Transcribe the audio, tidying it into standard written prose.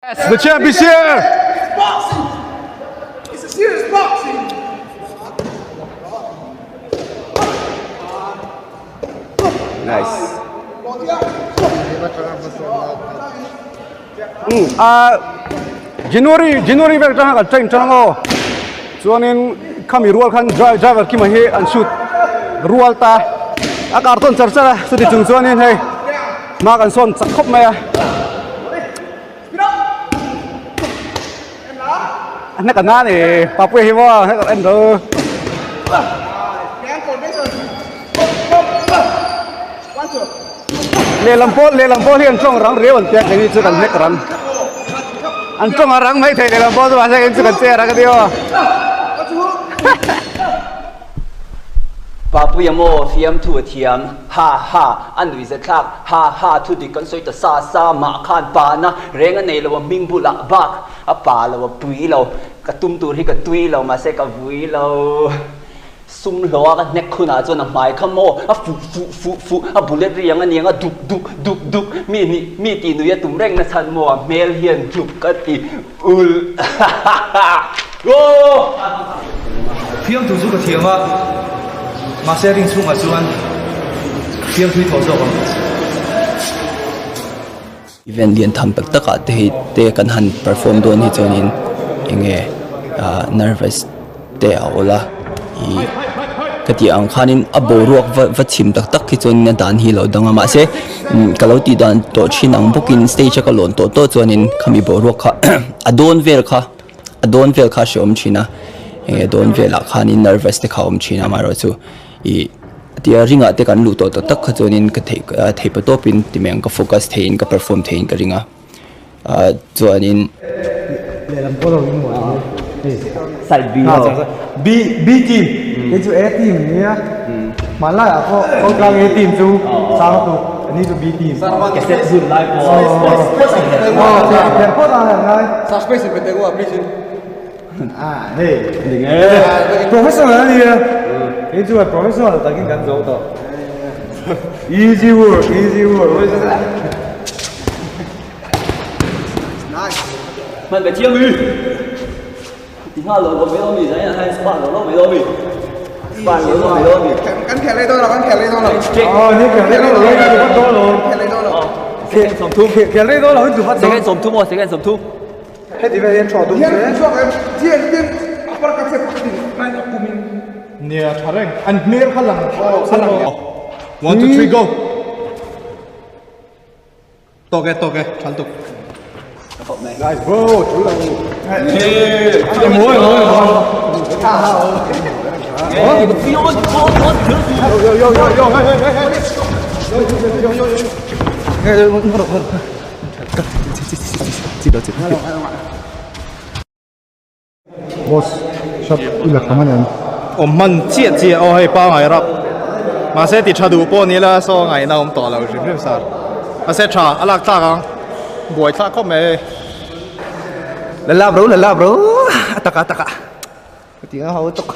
The champ is here. Boxing. It's a serious boxing. Nice. January vel tang ka train tango. Chuanin khami rual khan driver ki ma hi an shoot rual ta a karton charcha su ti chung chuanin hei ma kan son chak khop mai a anh cái na này papu hi wa hay anh đó le lam po hian chong rang re on tek ni chu kan mek ran an chong rang mai thei le lam po chu ba sai chu kan che ra ka dio Papu yamo fiam tu thiam ha ha an lui ze thak ha ha tu di kan soi ta sa ma khan pa na renga nei lo ming bu la bak a pa lo pui lo ka tum tu ri ka tui lo ma se ka vui lo sum lo ka nek khuna chon a mai khamo a fu a bullet riang ani nga duk mi ti nu ya tum reng na chan mo mel hian duk ka ti ul go fiam tu zu ka thiama mà sẽ đình xuống ở chuan phiêu thủy thổ dầu event liên tham bậc tất cả te kan han perform don hi chonin enge nervous te aula I kati ang khanin abo ruak va chim tak khi chonin dan hi lo danga ma se kaloti dan to chin ang booking stage ka lon to chonin khami bo ruak kha adon vel kha shom china enge don vel khanin nervous te khawm china ma ro chu I tia ringa te kan lu to tak khachonin ka thei pa topin timeng ka focus thein ka perform thein ka ringa chuanin le lam ko lo in mo side B team cái chú A team nia mà lại có càng A team chú sao tu ini tu B team cái set zoom live dan kau dah ngay Suspense pt gua prison. hey professional ni cái chú là professional ta kinh gan dấu to easy work mình phải chia mi thì hai lần có mấy đôi mì đấy hay bạn nó mấy đôi mì bạn nó mấy đôi mì Kan khẽ lấy tôi là kan khẽ lấy tôi là. như kiểu đấy nó lấy cái bắt đó rồi Khẽ lấy tôi là. sòng thu kiểu đấy đó là cái bắt sẽ cái sòng thu một sẽ cái sòng thu hết thì về trò đúng Dia thế so em dia apa kata pasti main aku min. nia thareng an mer khalang 1 2 3 go toke chal tuk guys bro chú là boss shop ilat kaman yan man chia o hay pa ngai rap ma se ti chadu po ni la so ngai na om to la ri ri sa ma se cha alak ta gang buai tha ko me là bro taka tiếng hậu tục